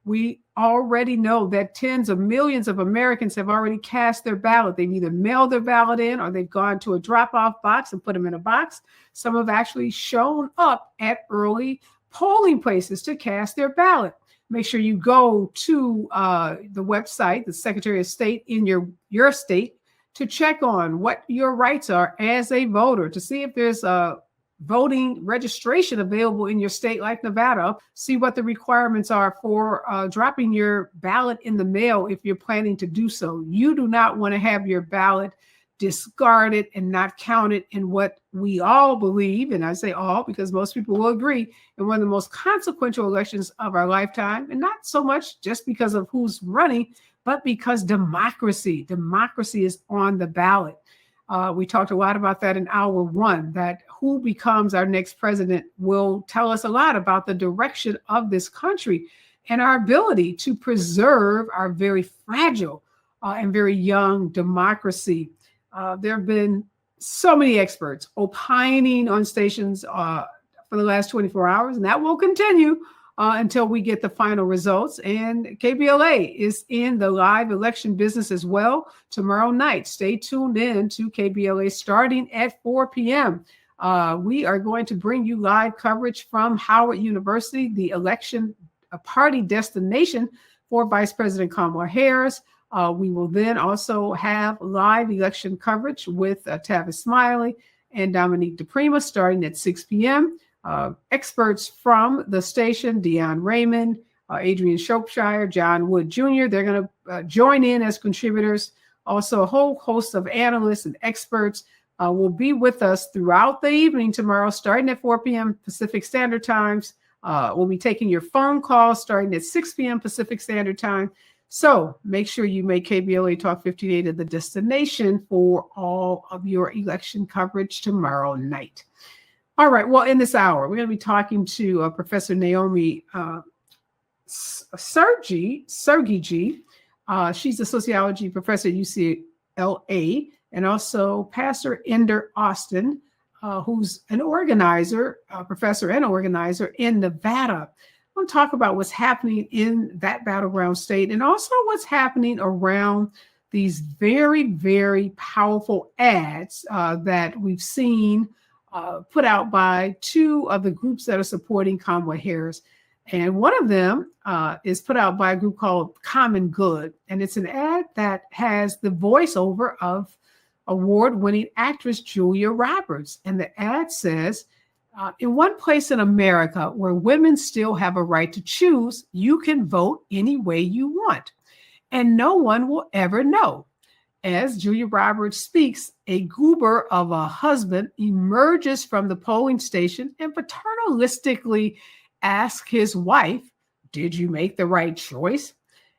We already know that tens of millions of Americans have already cast their ballot. They've either mailed their ballot in or they've gone to a drop-off box and put them in a box. Some have actually shown up at early polling places to cast their ballot. Make sure you go to the website, the Secretary of State in your state, to check on what your rights are as a voter, to see if there's a voting registration available in your state like Nevada. See what the requirements are for dropping your ballot in the mail if you're planning to do so. You do not want to have your ballot discarded and not counted in what we all believe, and I say all because most people will agree, in one of the most consequential elections of our lifetime, and not so much just because of who's running, but because democracy is on the ballot. We talked a lot about that in hour one, that who becomes our next president will tell us a lot about the direction of this country and our ability to preserve our very fragile and very young democracy. There have been so many experts opining on stations for the last 24 hours, and that will continue until we get the final results. And KBLA is in the live election business as well tomorrow night. Stay tuned in to KBLA starting at 4 p.m. We are going to bring you live coverage from Howard University, the election party destination for Vice President Kamala Harris. We will then also have live election coverage with Tavis Smiley and Dominique DePrima starting at 6 p.m. Experts from the station, Deion Raymond, Adrian Shropshire, John Wood Jr., they're going to join in as contributors. Also, a whole host of analysts and experts will be with us throughout the evening tomorrow, starting at 4 p.m. Pacific Standard Times. We'll be taking your phone calls starting at 6 p.m. Pacific Standard Time. So make sure you make KBLA Talk 1580 the destination for all of your election coverage tomorrow night. All right. Well, in this hour, we're going to be talking to Professor Naomi Sugie. She's a sociology professor at UCLA, and also Pastor Ender Austin, who's an organizer, professor and organizer in Nevada. I want to talk about what's happening in that battleground state and also what's happening around these very, very powerful ads that we've seen put out by two of the groups that are supporting Kamala Harris. And one of them is put out by a group called Common Good. And it's an ad that has the voiceover of award-winning actress Julia Roberts. And the ad says, in one place in America where women still have a right to choose, you can vote any way you want, and no one will ever know. As Julia Roberts speaks, a goober of a husband emerges from the polling station and paternalistically asks his wife, "Did you make the right choice?"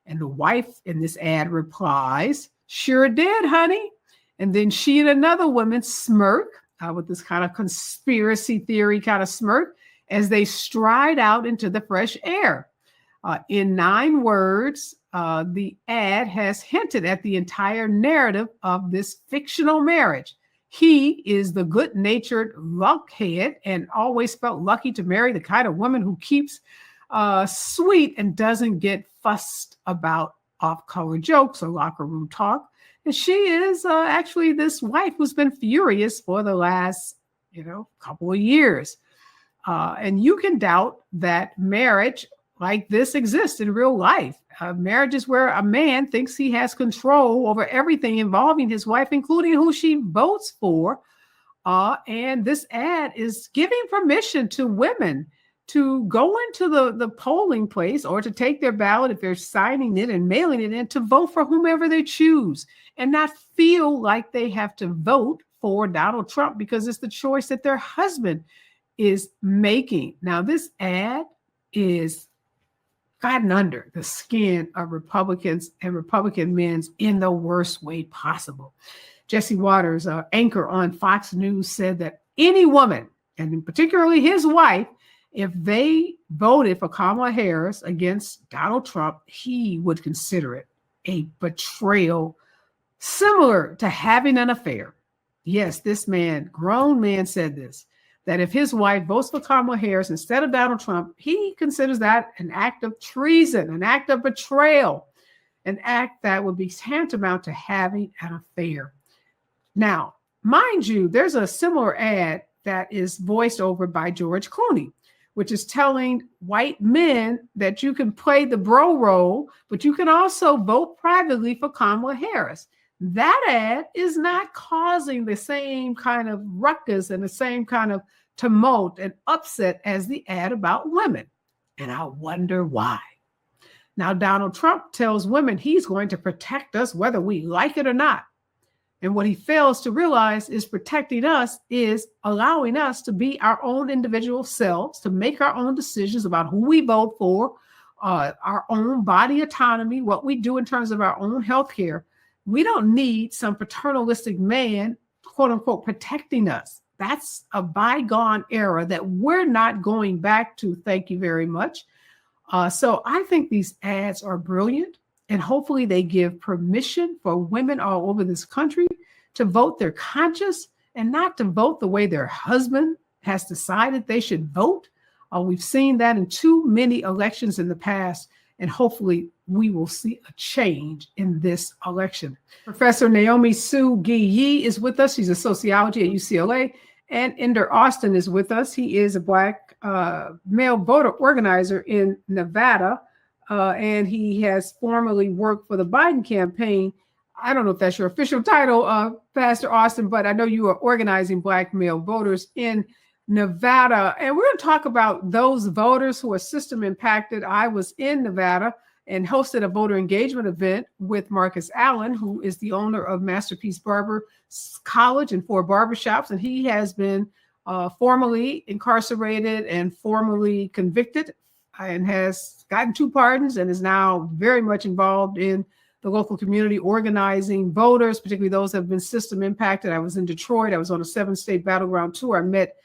And the wife in this ad replies, "Sure did, honey." And then she and another woman smirk with this kind of conspiracy theory kind of smirk as they stride out into the fresh air. In 9 words, the ad has hinted at the entire narrative of this fictional marriage. He is the good-natured luckhead and always felt lucky to marry the kind of woman who keeps sweet and doesn't get fussed about off-color jokes or locker room talk. And she is actually this wife who's been furious for the last, couple of years. And you can doubt that marriage like this exists in real life. Marriage is where a man thinks he has control over everything involving his wife, including who she votes for. And this ad is giving permission to women to go into the polling place or to take their ballot if they're signing it and mailing it in to vote for whomever they choose and not feel like they have to vote for Donald Trump because it's the choice that their husband is making. Now, this ad is gotten under the skin of Republicans and Republican men in the worst way possible. Jesse Waters, anchor on Fox News, said that any woman, and particularly his wife, if they voted for Kamala Harris against Donald Trump, he would consider it a betrayal similar to having an affair. Yes, this man, grown man, said this. that if his wife votes for Kamala Harris instead of Donald Trump, he considers that an act of treason, an act of betrayal, an act that would be tantamount to having an affair. Now, mind you, there's a similar ad that is voiced over by George Clooney, which is telling white men that you can play the bro role, but you can also vote privately for Kamala Harris. That ad is not causing the same kind of ruckus and the same kind of tumult and upset as the ad about women. And I wonder why. Now, Donald Trump tells women he's going to protect us whether we like it or not. And what he fails to realize is protecting us is allowing us to be our own individual selves, to make our own decisions about who we vote for, our own body autonomy, what we do in terms of our own health care. We don't need some paternalistic man, quote unquote, protecting us. That's a bygone era that we're not going back to. Thank you very much. So I think these ads are brilliant, and hopefully they give permission for women all over this country to vote their conscience and not to vote the way their husband has decided they should vote. We've seen that in too many elections in the past, and hopefully we will see a change in this election. Professor Naomi Sugie is with us. She's a sociology at UCLA, and Ender Austin is with us. He is a Black male voter organizer in Nevada, and he has formerly worked for the Biden campaign. I don't know if that's your official title, Pastor Austin, but I know you are organizing Black male voters in Nevada. And we're going to talk about those voters who are system impacted. I was in Nevada and hosted a voter engagement event with Marcus Allen, who is the owner of Masterpiece Barber College and 4 barbershops. And he has been formally incarcerated and formally convicted and has gotten 2 pardons and is now very much involved in the local community, organizing voters, particularly those that have been system impacted. I was in Detroit. I was on a 7-state battleground tour. I met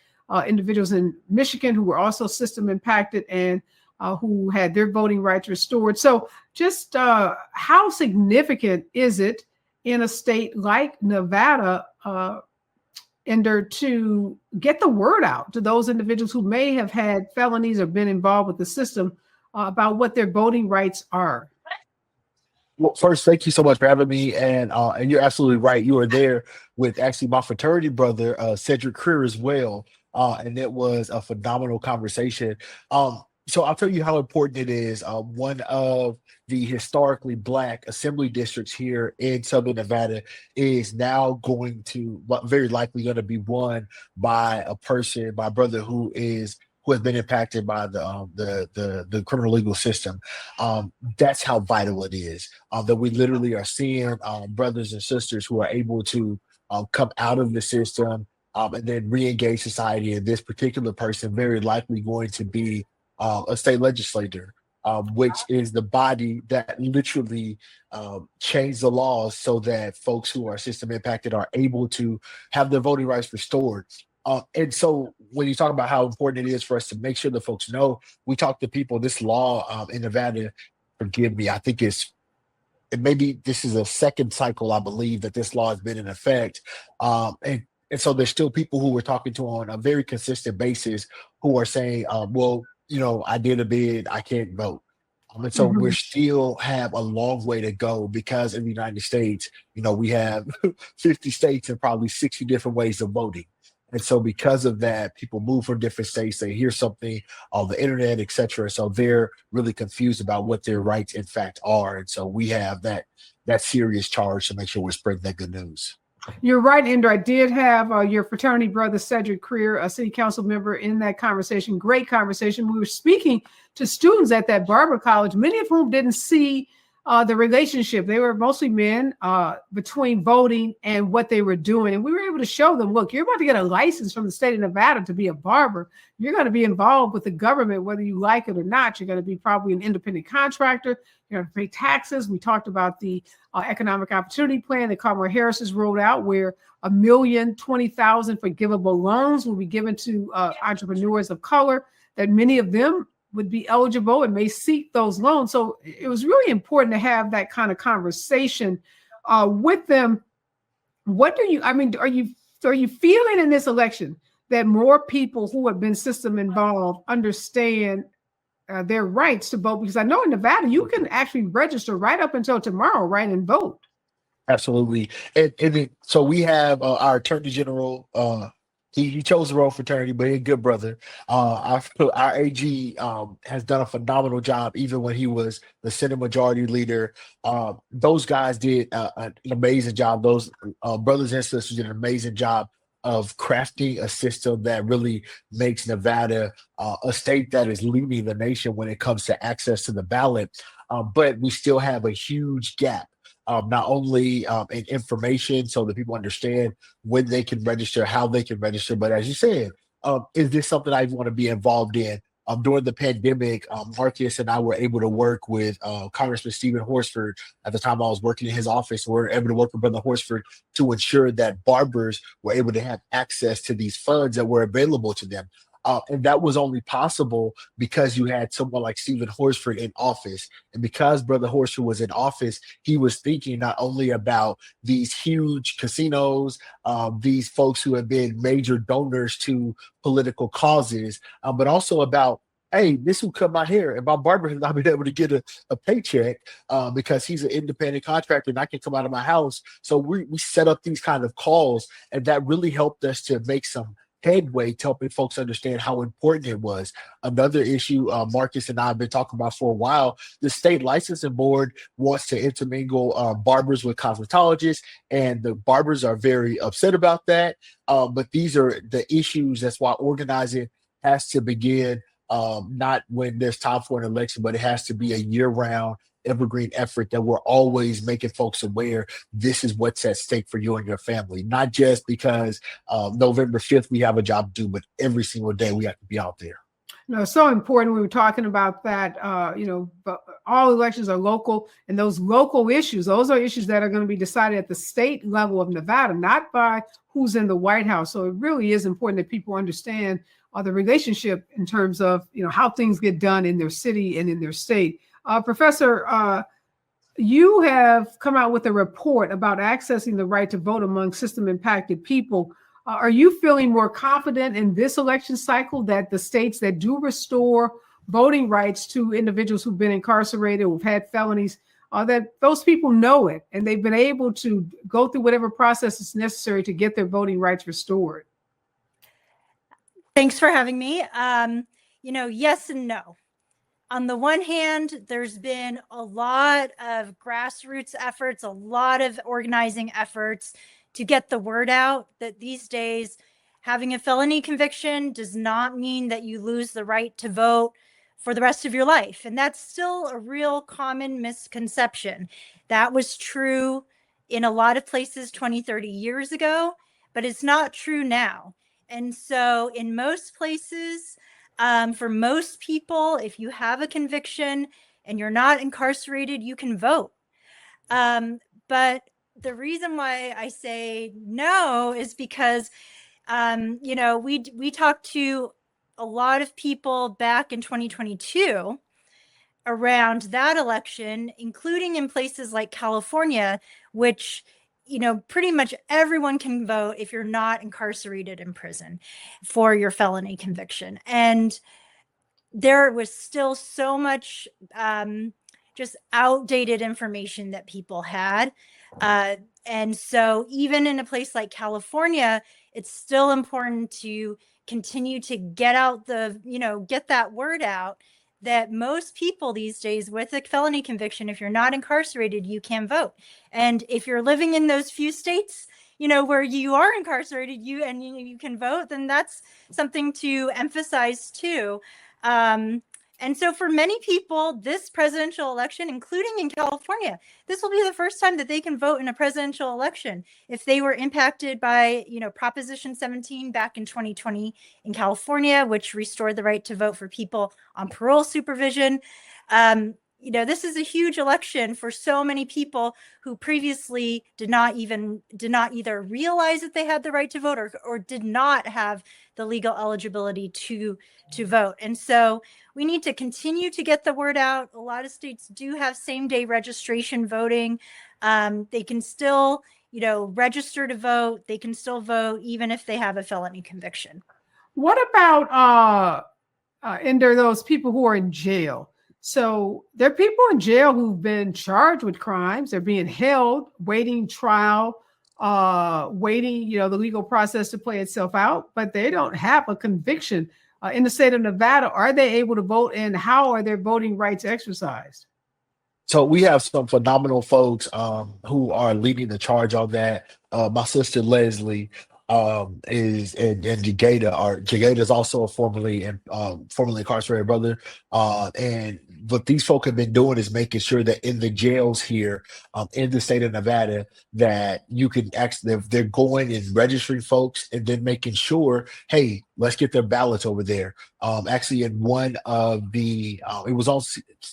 individuals in Michigan who were also system impacted and who had their voting rights restored. So just how significant is it in a state like Nevada, Ender, to get the word out to those individuals who may have had felonies or been involved with the system about what their voting rights are? Well, first, thank you so much for having me. And you're absolutely right. You were there with actually my fraternity brother, Cedric Creer, as well. And it was a phenomenal conversation. So I'll tell you how important it is. One of the historically Black assembly districts here in Southern Nevada is now very likely going to be won by a brother who has been impacted by the criminal legal system. That's how vital it is that we literally are seeing brothers and sisters who are able to come out of the system and then re-engage society. And this particular person very likely going to be a state legislator, which is the body that literally changed the laws so that folks who are system impacted are able to have their voting rights restored. And so when you talk about how important it is for us to make sure that folks know, we talk to people, this law in Nevada, forgive me, I think maybe this is a second cycle, I believe, that this law has been in effect. And so there's still people who we're talking to on a very consistent basis who are saying, well, I did a bid, I can't vote. And so we still have a long way to go because in the United States, we have 50 states and probably 60 different ways of voting. And so because of that, people move from different states, they hear something on the internet, et cetera. So they're really confused about what their rights in fact are. And so we have that serious charge to make sure we're spreading that good news. You're right, Ender. I did have your fraternity brother, Cedric Creer, a city council member, in that conversation. Great conversation. We were speaking to students at that barber college, many of whom didn't see the relationship. They were mostly men between voting and what they were doing. And we were able to show them, look, you're about to get a license from the state of Nevada to be a barber. You're going to be involved with the government, whether you like it or not. You're going to be probably an independent contractor. You're going to pay taxes. We talked about the economic opportunity plan that Kamala Harris has rolled out, where 1,020,000 forgivable loans will be given to entrepreneurs of color, that many of them would be eligible and may seek those loans. So it was really important to have that kind of conversation with them. Are you feeling in this election that more people who have been system involved understand their rights to vote? Because I know in Nevada, you can actually register right up until tomorrow, right, and vote. Absolutely. So we have our Attorney General. He chose the role fraternity, but he's a good brother. Our AG has done a phenomenal job, even when he was the Senate Majority Leader. Those guys did an amazing job. Those brothers and sisters did an amazing job of crafting a system that really makes Nevada a state that is leading the nation when it comes to access to the ballot. But we still have a huge gap, not only in information so that people understand when they can register, how they can register, but as you said, is this something I want to be involved in? During the pandemic, Marcus and I were able to work with Congressman Stephen Horsford. At the time I was working in his office, we were able to work with Brother Horsford to ensure that barbers were able to have access to these funds that were available to them. And that was only possible because you had someone like Stephen Horsford in office. And because Brother Horsford was in office, he was thinking not only about these huge casinos, these folks who have been major donors to political causes, but also about, hey, this will come out here. And my barber has not been able to get a paycheck because he's an independent contractor and I can come out of my house. So we set up these kind of calls, and that really helped us to make some headway to helping folks understand how important it was. Another issue Marcus and I have been talking about for a while, the state licensing board wants to intermingle barbers with cosmetologists, and the barbers are very upset about that. But these are the issues. That's why organizing has to begin not when there's time for an election, but it has to be a year-round evergreen effort that we're always making folks aware this is what's at stake for you and your family, not just because November 5th we have a job to do, but every single day we have to be out there. No, so important. We were talking about that, but all elections are local, and those local issues, those are issues that are going to be decided at the state level of Nevada, not by who's in the White House. So it really is important that people understand the relationship in terms of, how things get done in their city and in their state. Professor, you have come out with a report about accessing the right to vote among system impacted people. Are you feeling more confident in this election cycle that the states that do restore voting rights to individuals who've been incarcerated, who've had felonies, that those people know it and they've been able to go through whatever process is necessary to get their voting rights restored? Thanks for having me. Yes and no. On the one hand, there's been a lot of grassroots efforts, a lot of organizing efforts to get the word out that these days having a felony conviction does not mean that you lose the right to vote for the rest of your life. And that's still a real common misconception. That was true in a lot of places 20, 30 years ago, but it's not true now. And so in most places, for most people, if you have a conviction and you're not incarcerated, you can vote. But the reason why I say no is because, we talked to a lot of people back in 2022 around that election, including in places like California, which pretty much everyone can vote if you're not incarcerated in prison for your felony conviction. And there was still so much just outdated information that people had. And so even in a place like California, it's still important to continue to get out get that word out that most people these days with a felony conviction, if you're not incarcerated, you can vote. And if you're living in those few states, where you are incarcerated, you can vote, then that's something to emphasize too. And so for many people, this presidential election, including in California, this will be the first time that they can vote in a presidential election. If they were impacted by, Proposition 17 back in 2020 in California, which restored the right to vote for people on parole supervision, this is a huge election for so many people who previously did not either realize that they had the right to vote or did not have the legal eligibility to vote. And so we need to continue to get the word out. A lot of states do have same-day registration voting. They can still, register to vote. They can still vote even if they have a felony conviction. What about and there are those people who are in jail? So there are people in jail who've been charged with crimes. They're being held, waiting trial, waiting, the legal process to play itself out, but they don't have a conviction. In the state of Nevada, are they able to vote, and how are their voting rights exercised? So we have some phenomenal folks who are leading the charge on that. My sister Leslie is and Jagata is also a formerly incarcerated brother. And what these folk have been doing is making sure that in the jails here in the state of Nevada that you can actually they're going and registering folks and then making sure, hey, let's get their ballots over there. Actually, in one of the it was on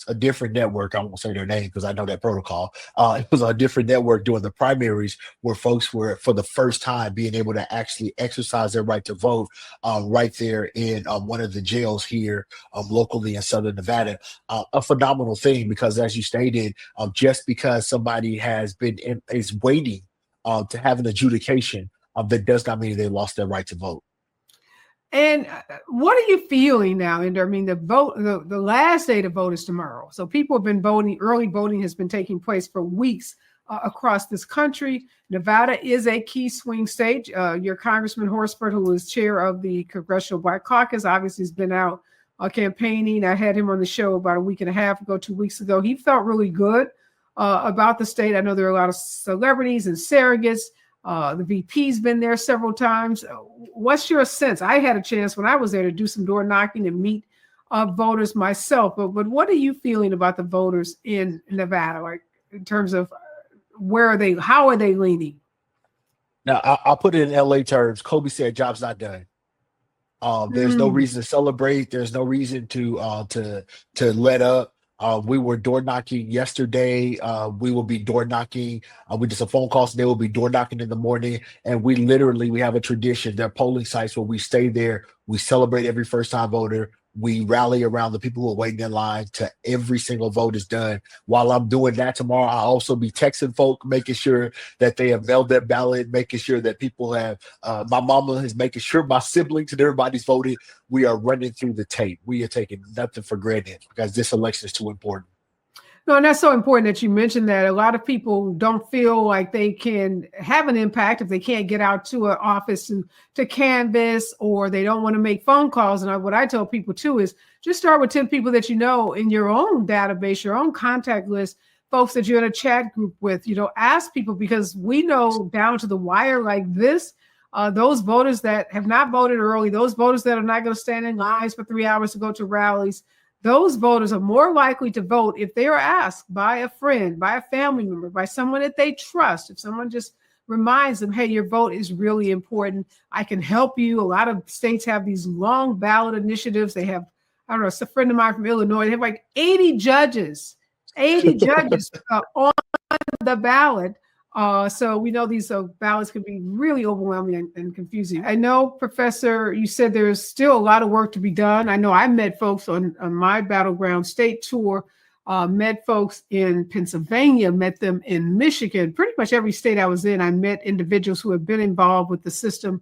a different network. I won't say their name because I know that protocol. It was a different network doing the primaries where folks were for the first time being able to actually exercise their right to vote right there in one of the jails here locally in Southern Nevada. A phenomenal thing because, as you stated, just because somebody is waiting to have an adjudication, that does not mean they lost their right to vote. And what are you feeling now? And I mean, the last day to vote is tomorrow. So people have been voting. Early voting has been taking place for weeks across this country. Nevada is a key swing state. Your Congressman Horsford, who is chair of the Congressional Black Caucus, obviously has been out campaigning. I had him on the show about a week and a half ago, 2 weeks ago. He felt really good about the state. I know there are a lot of celebrities and surrogates. The VP's been there several times. What's your sense? I had a chance when I was there to do some door knocking and meet voters myself. But what are you feeling about the voters in Nevada, like in terms of where are they? How are they leaning? Now, I'll put it in LA terms. Kobe said, "Job's not done." There's no reason to celebrate. There's no reason to let up. We were door knocking yesterday. We will be door knocking. We just a phone call today. We'll be door knocking in the morning, and we have a tradition. There are polling sites where we stay there. We celebrate every first time voter. We rally around the people who are waiting in line to every single vote is done. While I'm doing that tomorrow, I'll also be texting folk, making sure that they have mailed their ballot, making sure that people have, my mama is making sure my siblings and everybody's voted. We are running through the tape. We are taking nothing for granted because this election is too important. No, and that's so important that you mentioned that. A lot of people don't feel like they can have an impact if they can't get out to an office to canvass, or they don't want to make phone calls. And what I tell people too is just start with 10 people that you know in your own database, your own contact list, folks that you're in a chat group with. Ask people, because we know down to the wire like this, those voters that have not voted early, those voters that are not going to stand in lines for 3 hours to go to rallies, those voters are more likely to vote if they are asked by a friend, by a family member, by someone that they trust. If someone just reminds them, hey, your vote is really important, I can help you. A lot of states have these long ballot initiatives. They have, I don't know, it's a friend of mine from Illinois. They have like 80 judges on the ballot. So we know these ballots can be really overwhelming and confusing. I know, Professor, you said there's still a lot of work to be done. I know I met folks on my Battleground State tour, met folks in Pennsylvania, met them in Michigan. Pretty much every state I was in, I met individuals who have been involved with the system,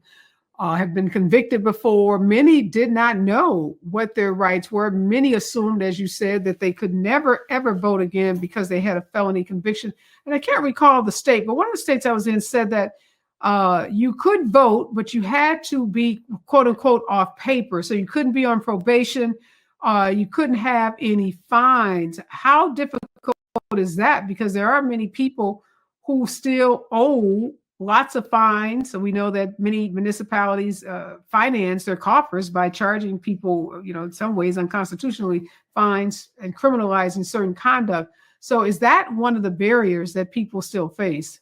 have been convicted before. Many did not know what their rights were. Many assumed, as you said, that they could never, ever vote again because they had a felony conviction. And I can't recall the state, but one of the states I was in said that you could vote, but you had to be, quote unquote, off paper. So you couldn't be on probation. You couldn't have any fines. How difficult is that? Because there are many people who still owe lots of fines. So we know that many municipalities finance their coffers by charging people, in some ways unconstitutionally, fines and criminalizing certain conduct. So is that one of the barriers that people still face?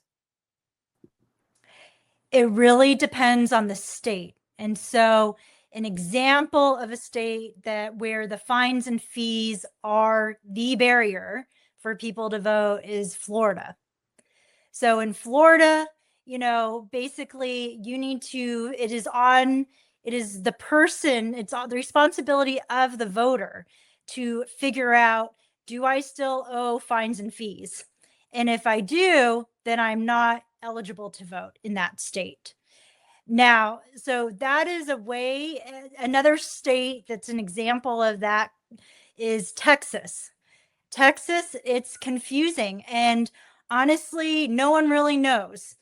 It really depends on the state. And so an example of a state where the fines and fees are the barrier for people to vote is Florida. So in Florida, basically it is the responsibility of the voter to figure out, do I still owe fines and fees? And if I do, then I'm not eligible to vote in that state. Now, so that is a way. Another state that's an example of that is Texas. Texas, it's confusing. And honestly, no one really knows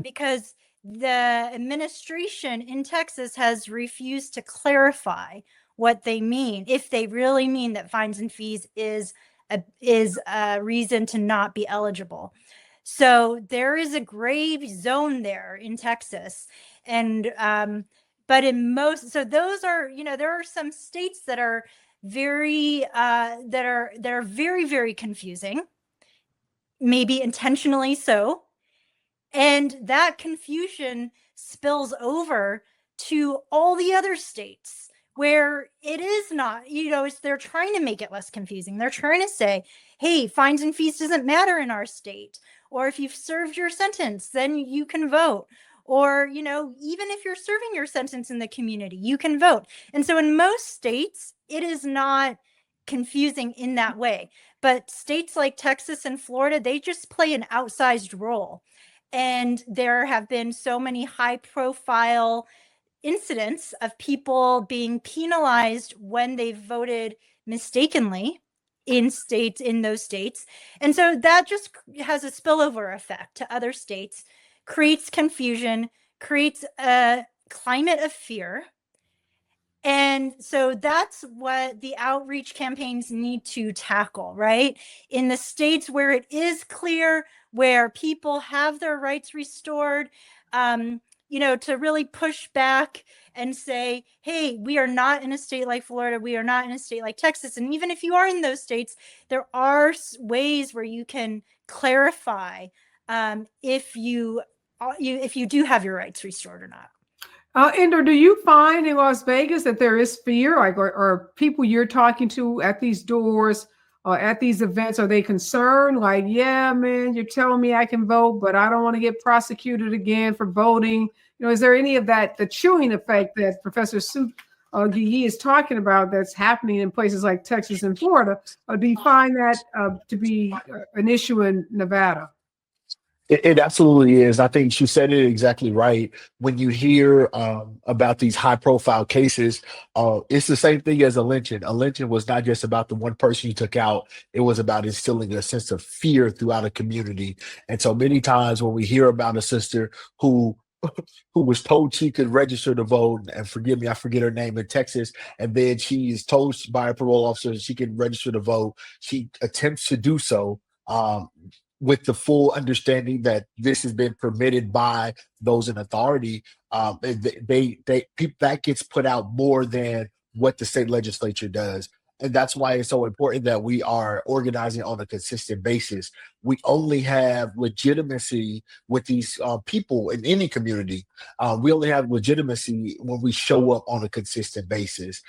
because the administration in Texas has refused to clarify what they mean, if they really mean that fines and fees is a reason to not be eligible. So there is a gray zone there in Texas. And but in most, so those are, there are some states that are very that are very, very confusing, maybe intentionally so. And that confusion spills over to all the other states where it is not, they're trying to make it less confusing. They're trying to say, hey, fines and fees doesn't matter in our state. Or if you've served your sentence, then you can vote. Or, even if you're serving your sentence in the community, you can vote. And so in most states, it is not confusing in that way. But states like Texas and Florida, they just play an outsized role. And there have been so many high profile incidents of people being penalized when they voted mistakenly in those states. And so that just has a spillover effect to other states, creates confusion, creates a climate of fear. And so that's what the outreach campaigns need to tackle, right? In the states where it is clear, where people have their rights restored, to really push back and say, hey, we are not in a state like Florida. We are not in a state like Texas. And even if you are in those states, there are ways where you can clarify if you do have your rights restored or not. Ender, do you find in Las Vegas that there is fear, like, or people you're talking to at these doors or at these events, are they concerned? Like, yeah, man, you're telling me I can vote, but I don't want to get prosecuted again for voting. Is there any of that, the chewing effect that Professor Sugie is talking about that's happening in places like Texas and Florida? Or do you find that to be an issue in Nevada? It absolutely is. I think she said it exactly right. When you hear about these high profile cases, it's the same thing as a lynching. A lynching was not just about the one person you took out. It was about instilling a sense of fear throughout a community. And so many times when we hear about a sister who was told she could register to vote, and forgive me, I forget her name, in Texas, and then she is told by a parole officer she can register to vote. She attempts to do so, with the full understanding that this has been permitted by those in authority. That gets put out more than what the state legislature does. And that's why it's so important that we are organizing on a consistent basis. We only have legitimacy with these people in any community. We only have legitimacy when we show up on a consistent basis.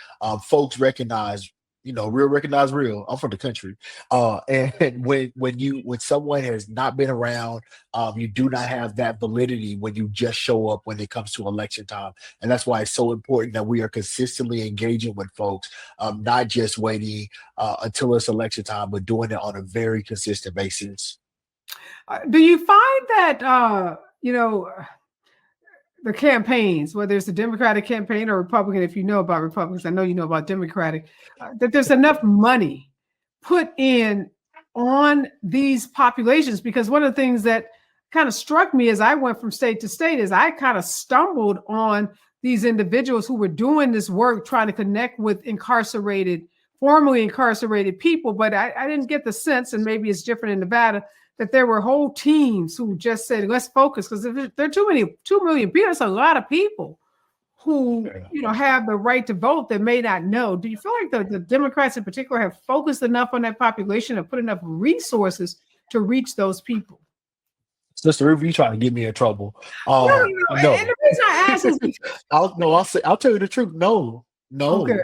Folks recognize, real recognize real. I'm from the country. And when someone has not been around, you do not have that validity when you just show up when it comes to election time. And that's why it's so important that we are consistently engaging with folks, not just waiting until it's election time, but doing it on a very consistent basis. Do you find that, the campaigns, whether it's the Democratic campaign or Republican, if you know about Republicans, I know you know about Democratic, that there's enough money put in on these populations? Because one of the things that kind of struck me as I went from state to state is I kind of stumbled on these individuals who were doing this work, trying to connect with formerly incarcerated people, but I didn't get the sense, and maybe it's different in Nevada, that there were whole teams who just said, let's focus, because if there are 2 million people, that's a lot of people who, have the right to vote that may not know. Do you feel like the Democrats in particular have focused enough on that population and put enough resources to reach those people? Sister Ruby, you trying to get me in trouble? No. And the reason I ask is I'll tell you the truth. No. Okay.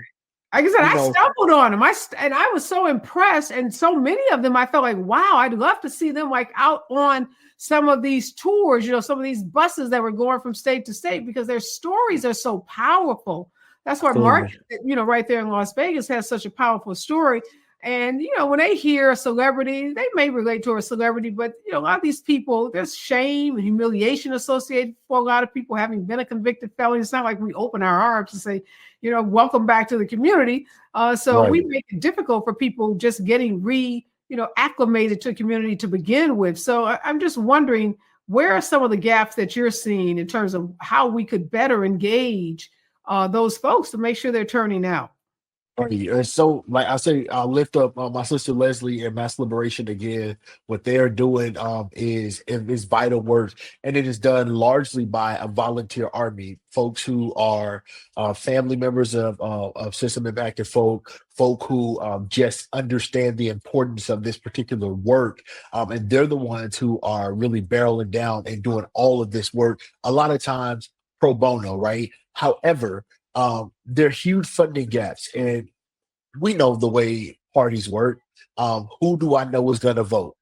Like I said, I stumbled on them. And I was so impressed. And so many of them, I felt like, wow, I'd love to see them like out on some of these tours, some of these buses that were going from state to state, because their stories are so powerful. That's why Mark, right there in Las Vegas, has such a powerful story. And, when they hear a celebrity, they may relate to a celebrity, but, a lot of these people, there's shame and humiliation associated for a lot of people having been a convicted felon. It's not like we open our arms and say, welcome back to the community. So we make it difficult for people just getting acclimated to community to begin with. So I'm just wondering, where are some of the gaps that you're seeing in terms of how we could better engage those folks to make sure they're turning out? Right. And so, like I say, I'll lift up my sister Leslie and Mass Liberation again. What they're doing is vital work, and it is done largely by a volunteer army, folks who are family members of system impacted folk who just understand the importance of this particular work, and they're the ones who are really barreling down and doing all of this work. A lot of times pro bono, right? However, there are huge funding gaps, and we know the way parties work. Who do I know is going to vote?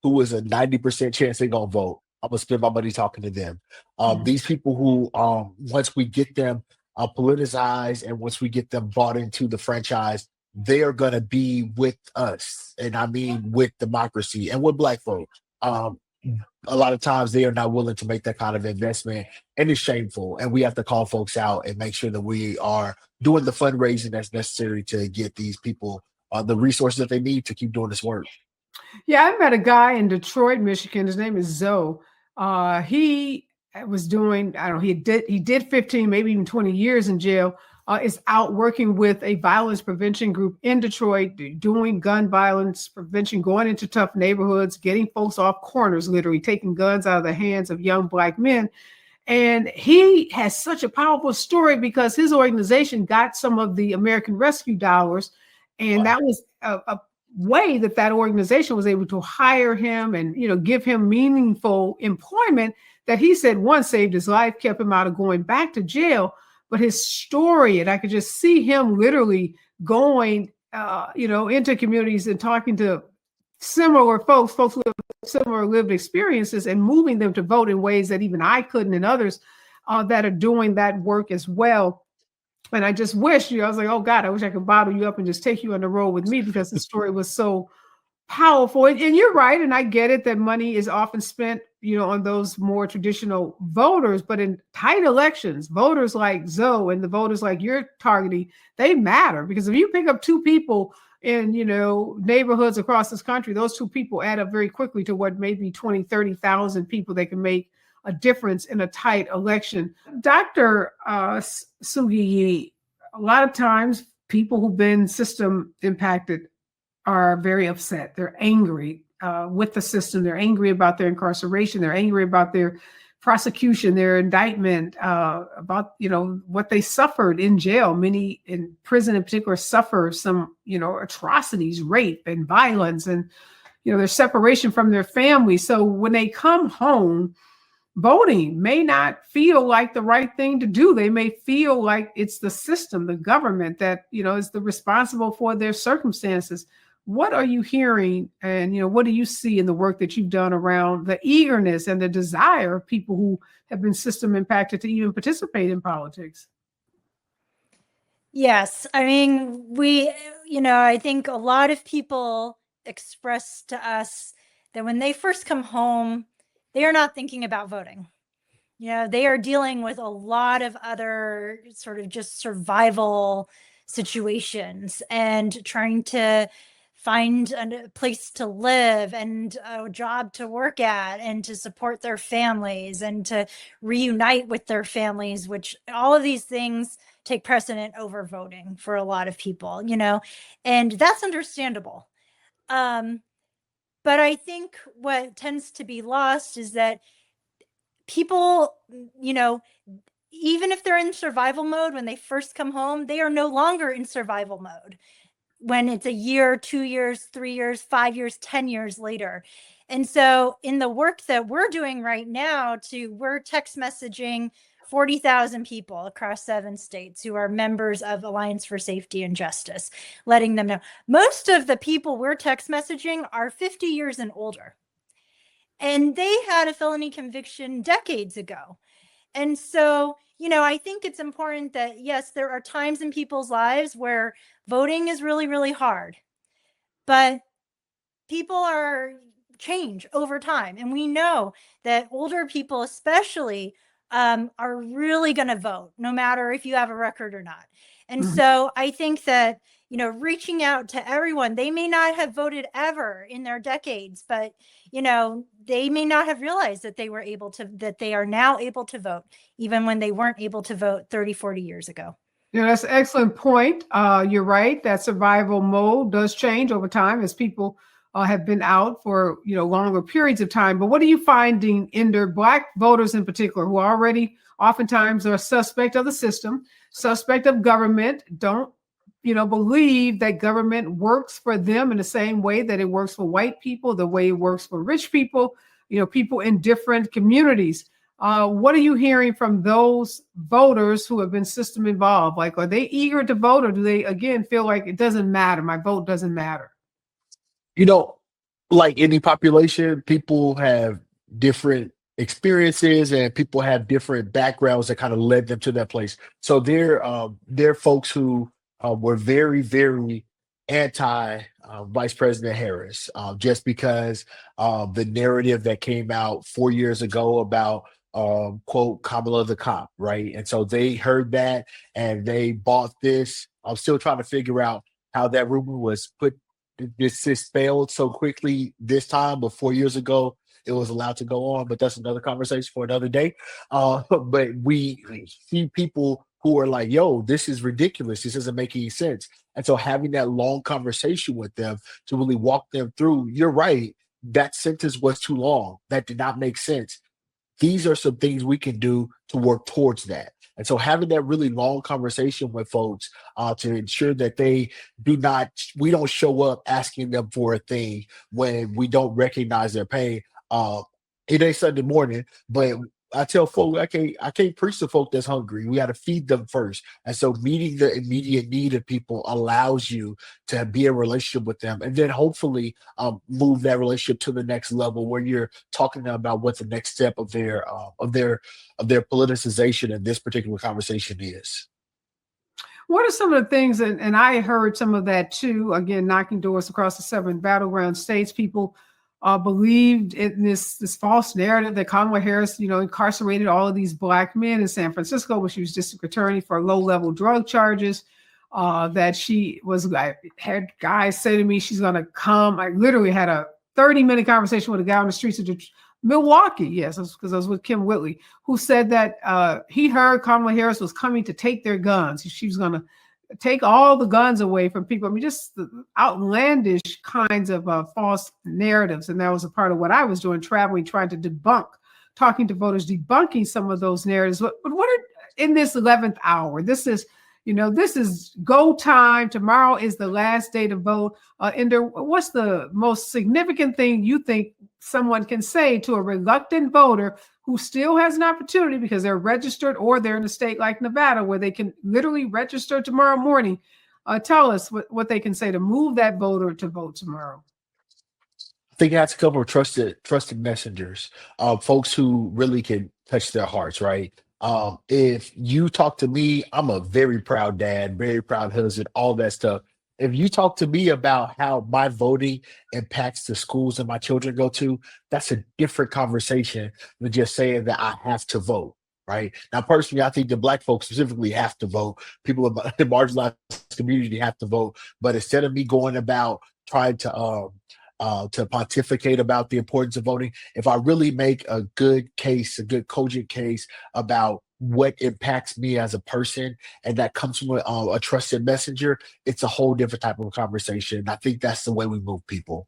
Who is a 90% chance they're going to vote? I'm going to spend my money talking to them. These people who, once we get them politicized and once we get them bought into the franchise, they are going to be with us. And I mean, with democracy and with Black folk. A lot of times they are not willing to make that kind of investment, and it's shameful. And we have to call folks out and make sure that we are doing the fundraising that's necessary to get these people the resources that they need to keep doing this work. Yeah, I met a guy in Detroit, Michigan. His name is Zoe. He was doing, I don't know, he did 15, maybe even 20 years in jail. Is out working with a violence prevention group in Detroit, doing gun violence prevention, going into tough neighborhoods, getting folks off corners, literally taking guns out of the hands of young Black men. And he has such a powerful story because his organization got some of the American Rescue dollars. And that was a way that organization was able to hire him and, give him meaningful employment that he said, one, saved his life, kept him out of going back to jail. But his story, and I could just see him literally going, into communities and talking to similar folks who have similar lived experiences and moving them to vote in ways that even I couldn't, and others that are doing that work as well. And I just wish, I was like, oh God, I wish I could bottle you up and just take you on the road with me because the story was so powerful. And you're right. And I get it that money is often spent, on those more traditional voters, but in tight elections, voters like Zoe and the voters like you're targeting, they matter, because if you pick up two people in, neighborhoods across this country, those two people add up very quickly to what maybe 20, 30,000 people that can make a difference in a tight election. Dr. Sugie, a lot of times people who've been system impacted are very upset. They're angry with the system. They're angry about their incarceration. They're angry about their prosecution, their indictment, about, what they suffered in jail. Many in prison in particular suffer some, atrocities, rape and violence, and, their separation from their family. So when they come home, voting may not feel like the right thing to do. They may feel like it's the system, the government that, is the responsible for their circumstances. What are you hearing, and what do you see in the work that you've done around the eagerness and the desire of people who have been system impacted to even participate in politics? Yes, I mean, I think a lot of people express to us that when they first come home, they are not thinking about voting. They are dealing with a lot of other sort of just survival situations and trying to find a place to live and a job to work at and to support their families and to reunite with their families, which all of these things take precedent over voting for a lot of people, and that's understandable. But I think what tends to be lost is that people, even if they're in survival mode when they first come home, they are no longer in survival mode when it's a year, 2 years, 3 years, 5 years, 10 years later. And so in the work that we're doing right now, we're text messaging 40,000 people across 7 states who are members of Alliance for Safety and Justice, letting them know. Most of the people we're text messaging are 50 years and older. And they had a felony conviction decades ago. And so, I think it's important that, yes, there are times in people's lives where voting is really, really hard. but people are change over time. And we know that older people especially are really going to vote, no matter if you have a record or not. And so I think that, reaching out to everyone, they may not have voted ever in their decades, but, they may not have realized that that they are now able to vote, even when they weren't able to vote 30, 40 years ago. That's an excellent point. You're right. That survival mode does change over time as people have been out for longer periods of time. But what are you finding in their Black voters in particular, who already oftentimes are suspect of the system, suspect of government, don't believe that government works for them in the same way that it works for white people, the way it works for rich people, people in different communities? What are you hearing from those voters who have been system involved? Like, are they eager to vote, or do they, again, feel like it doesn't matter? My vote doesn't matter. Like any population, people have different experiences and people have different backgrounds that kind of led them to that place. So there are folks who were very, very anti Vice President Harris, just because the narrative that came out 4 years ago about quote Kamala the cop, right? And so they heard that and they bought this. I'm still trying to figure out how that rumor was this failed so quickly this time, but 4 years ago it was allowed to go on. But that's another conversation for another day. But we see people who are like, yo, this is ridiculous. This doesn't make any sense. And so having that long conversation with them to really walk them through, you're right, that sentence was too long. That did not make sense. These are some things we can do to work towards that. And so having that really long conversation with folks to ensure that we don't show up asking them for a thing when we don't recognize their pain. It ain't Sunday morning, but I tell folks, I can't preach to folk that's hungry. We got to feed them first. And so meeting the immediate need of people allows you to be in a relationship with them, and then hopefully move that relationship to the next level where you're talking about what the next step of their politicization in this particular conversation is. What are some of the things, and I heard some of that too, again, knocking doors across the 7 battleground states, people believed in this false narrative that Kamala Harris, incarcerated all of these Black men in San Francisco, where she was district attorney for low-level drug charges, that she had guys say to me, she's going to come. I literally had a 30-minute conversation with a guy on the streets of Milwaukee. Yes, because I was with Kim Whitley, who said that he heard Kamala Harris was coming to take their guns. She was going to take all the guns away from people. I mean, just the outlandish kinds of false narratives. And that was a part of what I was doing, traveling, trying to talking to voters, debunking some of those narratives. But what are in this 11th hour? This is go time. Tomorrow is the last day to vote. What's the most significant thing you think someone can say to a reluctant voter who still has an opportunity because they're registered, or they're in a state like Nevada where they can literally register tomorrow morning? Tell us what they can say to move that voter to vote tomorrow. I think it has to come from trusted messengers, folks who really can touch their hearts, right? If you talk to me, I'm a very proud dad, very proud husband, all that stuff. If you talk to me about how my voting impacts the schools that my children go to, that's a different conversation than just saying that I have to vote, right? Now, personally, I think the Black folks specifically have to vote. People in the marginalized community have to vote. But instead of me going about trying to pontificate about the importance of voting, if I really make a good cogent case about what impacts me as a person, and that comes from a trusted messenger, it's a whole different type of conversation. I think that's the way we move people.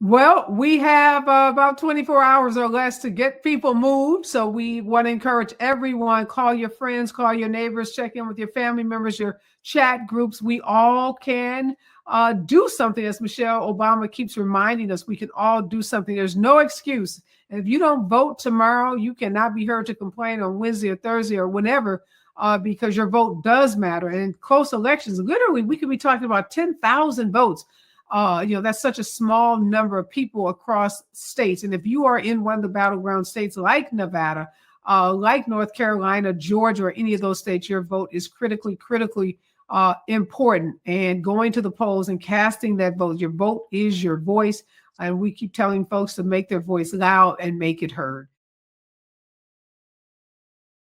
Well, we have about 24 hours or less to get people moved. So we want to encourage everyone, call your friends, call your neighbors, check in with your family members, your chat groups. We all can do something. As Michelle Obama keeps reminding us, we can all do something. There's no excuse. And if you don't vote tomorrow, you cannot be heard to complain on Wednesday or Thursday or whenever, because your vote does matter. And in close elections, literally, we could be talking about 10,000 votes. That's such a small number of people across states. And if you are in one of the battleground states like Nevada, like North Carolina, Georgia, or any of those states, your vote is critically important, and going to the polls and casting that vote. Your vote is your voice. And we keep telling folks to make their voice loud and make it heard.